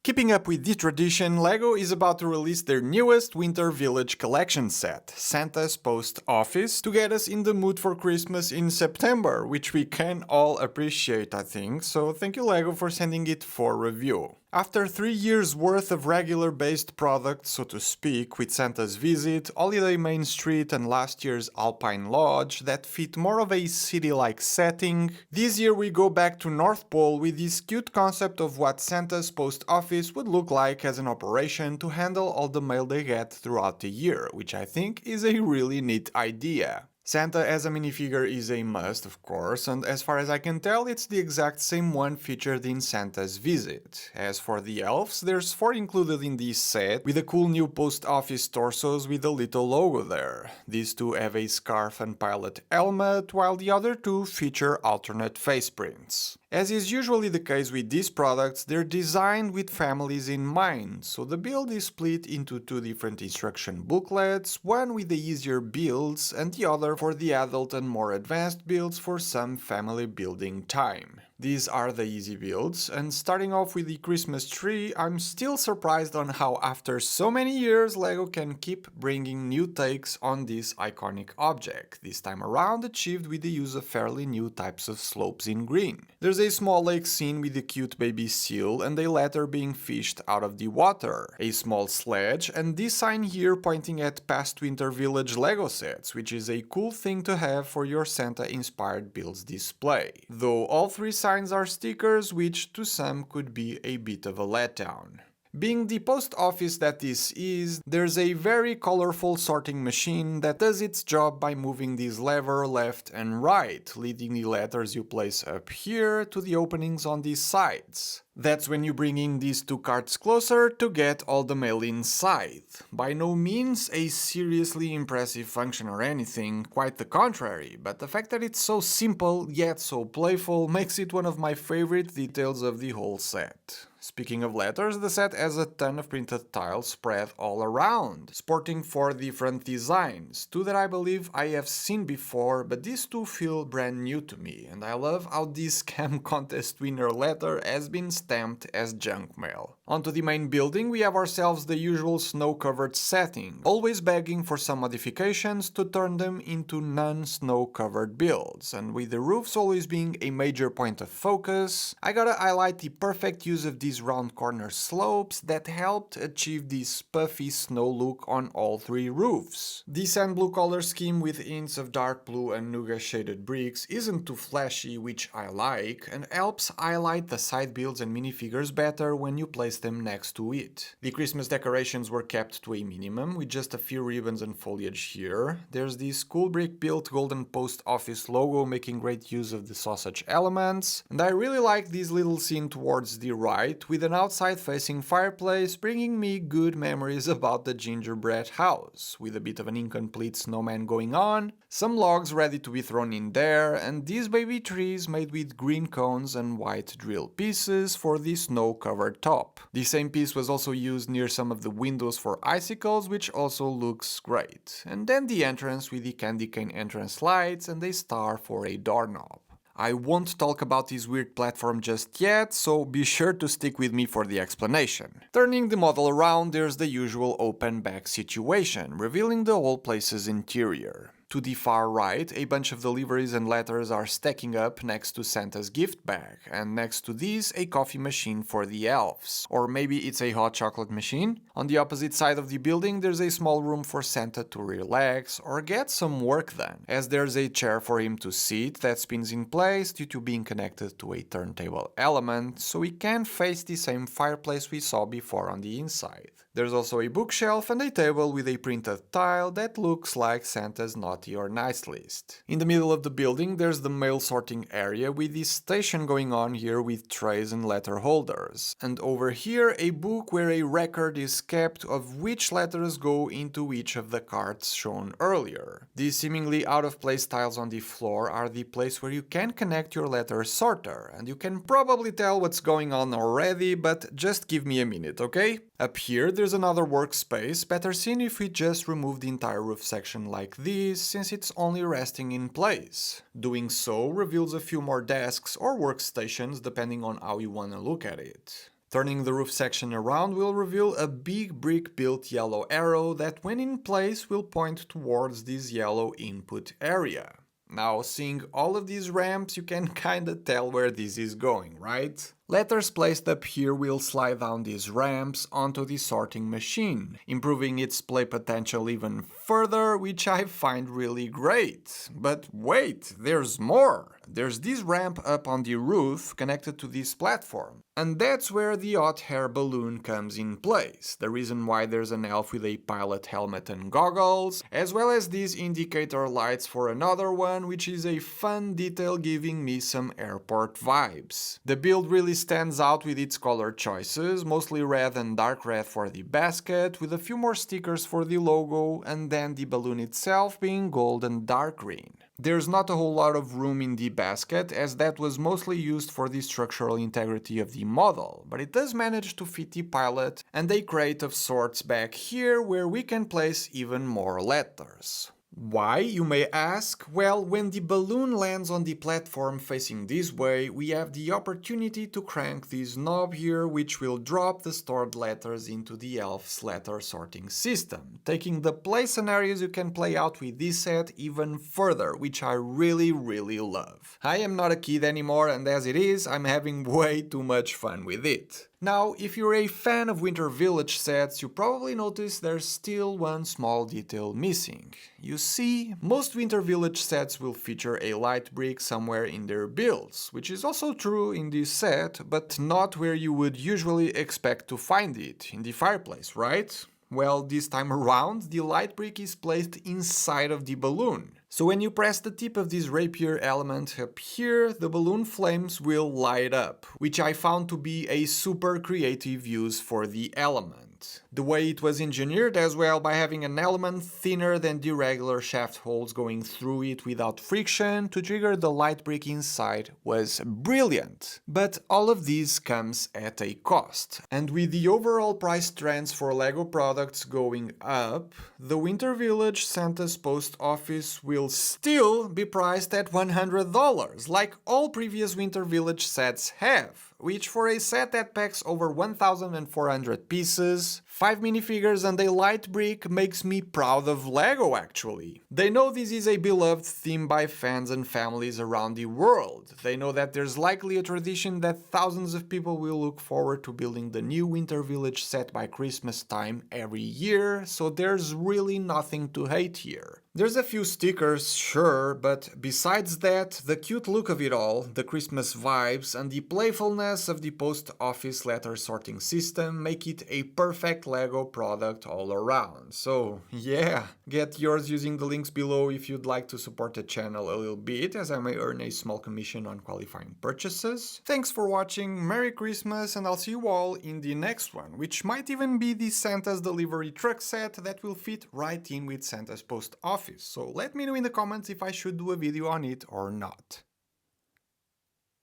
Keeping up with the tradition, LEGO is about to release their newest Winter Village collection set, Santa's Post Office, to get us in the mood for Christmas in September, which we can all appreciate, I think, so thank you LEGO for sending it for review. After 3 years worth of regular based products, so to speak, with Santa's Visit, Holiday Main Street and last year's Alpine Lodge that fit more of a city-like setting, this year we go back to North Pole with this cute concept of what Santa's Post Office would look like as an operation to handle all the mail they get throughout the year, which I think is a really neat idea. Santa as a minifigure is a must, of course, and as far as I can tell, it's the exact same one featured in Santa's Visit. As for the elves, there's 4 included in this set, with the cool new post office torsos with a little logo there. These 2 have a scarf and pilot helmet, while the other 2 feature alternate face prints. As is usually the case with these products, they're designed with families in mind, so the build is split into 2 different instruction booklets, one with the easier builds and the other for the adult and more advanced builds for some family building time. These are the easy builds, and starting off with the Christmas tree, I'm still surprised on how after so many years LEGO can keep bringing new takes on this iconic object, this time around achieved with the use of fairly new types of slopes in green. There's a small lake scene with a cute baby seal and a ladder being fished out of the water, a small sledge, and this sign here pointing at past Winter Village LEGO sets, which is a cool thing to have for your Santa-inspired builds display. Though all 3 signs are stickers, which to some could be a bit of a letdown. Being the post office that this is, there's a very colorful sorting machine that does its job by moving this lever left and right, leading the letters you place up here to the openings on these sides. That's when you bring in these 2 carts closer to get all the mail inside. By no means a seriously impressive function or anything, quite the contrary, but the fact that it's so simple yet so playful makes it one of my favorite details of the whole set. Speaking of letters, the set has a ton of printed tiles spread all around, sporting 4 different designs, 2 that I believe I have seen before, but these 2 feel brand new to me, and I love how this scam contest winner letter has been stamped as junk mail. Onto the main building, we have ourselves the usual snow-covered setting, always begging for some modifications to turn them into non-snow-covered builds, and with the roofs always being a major point of focus, I gotta highlight the perfect use of these round corner slopes that helped achieve this puffy snow look on all 3 roofs. The sand blue color scheme with hints of dark blue and nougat shaded bricks isn't too flashy, which I like, and helps highlight the side builds and minifigures better when you place them next to it. The Christmas decorations were kept to a minimum, with just a few ribbons and foliage here. There's this cool brick built golden post office logo making great use of the sausage elements, and I really like this little scene towards the right with an outside-facing fireplace, bringing me good memories about the gingerbread house, with a bit of an incomplete snowman going on, some logs ready to be thrown in there, and these baby trees made with green cones and white drill pieces for the snow-covered top. The same piece was also used near some of the windows for icicles, which also looks great. And then the entrance with the candy cane entrance lights and a star for a doorknob. I won't talk about this weird platform just yet, so be sure to stick with me for the explanation. Turning the model around, there's the usual open back situation, revealing the whole place's interior. To the far right, a bunch of deliveries and letters are stacking up next to Santa's gift bag, and next to these, a coffee machine for the elves. Or maybe it's a hot chocolate machine? On the opposite side of the building, there's a small room for Santa to relax or get some work done, as there's a chair for him to sit that spins in place due to being connected to a turntable element, so he can face the same fireplace we saw before on the inside. There's also a bookshelf and a table with a printed tile that looks like Santa's naughty or nice list. In the middle of the building, there's the mail sorting area with this station going on here with trays and letter holders. And over here, a book where a record is kept of which letters go into each of the carts shown earlier. These seemingly out-of-place tiles on the floor are the place where you can connect your letter sorter, and you can probably tell what's going on already, but just give me a minute, okay? Up here, there's another workspace, better seen if we just remove the entire roof section like this, since it's only resting in place. Doing so reveals a few more desks or workstations depending on how you wanna look at it. Turning the roof section around will reveal a big brick-built yellow arrow that when in place will point towards this yellow input area. Now, seeing all of these ramps, you can kinda tell where this is going, right? Letters placed up here will slide down these ramps onto the sorting machine, improving its play potential even further, which I find really great. But wait, there's more! There's this ramp up on the roof connected to this platform. And that's where the hot air balloon comes in place, the reason why there's an elf with a pilot helmet and goggles, as well as these indicator lights for another one, which is a fun detail giving me some airport vibes. The build really stands out with its color choices, mostly red and dark red for the basket, with a few more stickers for the logo, and then the balloon itself being gold and dark green. There's not a whole lot of room in the basket, as that was mostly used for the structural integrity of the model, but it does manage to fit the pilot and a crate of sorts back here where we can place even more letters. Why, you may ask? Well, when the balloon lands on the platform facing this way, we have the opportunity to crank this knob here, which will drop the stored letters into the elf's letter sorting system, taking the play scenarios you can play out with this set even further, which I really love. I am not a kid anymore, and as it is, I'm having way too much fun with it. Now, if you're a fan of Winter Village sets, you probably noticed there's still one small detail missing. You see, most Winter Village sets will feature a light brick somewhere in their builds, which is also true in this set, but not where you would usually expect to find it, in the fireplace, right? Well, this time around, the light brick is placed inside of the balloon. So when you press the tip of this rapier element up here, the balloon flames will light up, which I found to be a super creative use for the element. The way it was engineered as well, by having an element thinner than the regular shaft holes going through it without friction to trigger the light brick inside, was brilliant. But all of this comes at a cost. And with the overall price trends for LEGO products going up, the Winter Village Santa's Post Office will still be priced at $100, like all previous Winter Village sets have, which for a set that packs over 1,400 pieces, 5 minifigures and a light brick makes me proud of LEGO actually. They know this is a beloved theme by fans and families around the world. They know that there's likely a tradition that thousands of people will look forward to building the new Winter Village set by Christmas time every year, so there's really nothing to hate here. There's a few stickers, sure, but besides that, the cute look of it all, the Christmas vibes, and the playfulness of the post office letter sorting system make it a perfect LEGO product all around. So yeah, get yours using the links below if you'd like to support the channel a little bit, as I may earn a small commission on qualifying purchases. Thanks for watching, Merry Christmas, and I'll see you all in the next one, which might even be the Santa's delivery truck set that will fit right in with Santa's post office. So let me know in the comments if I should do a video on it or not.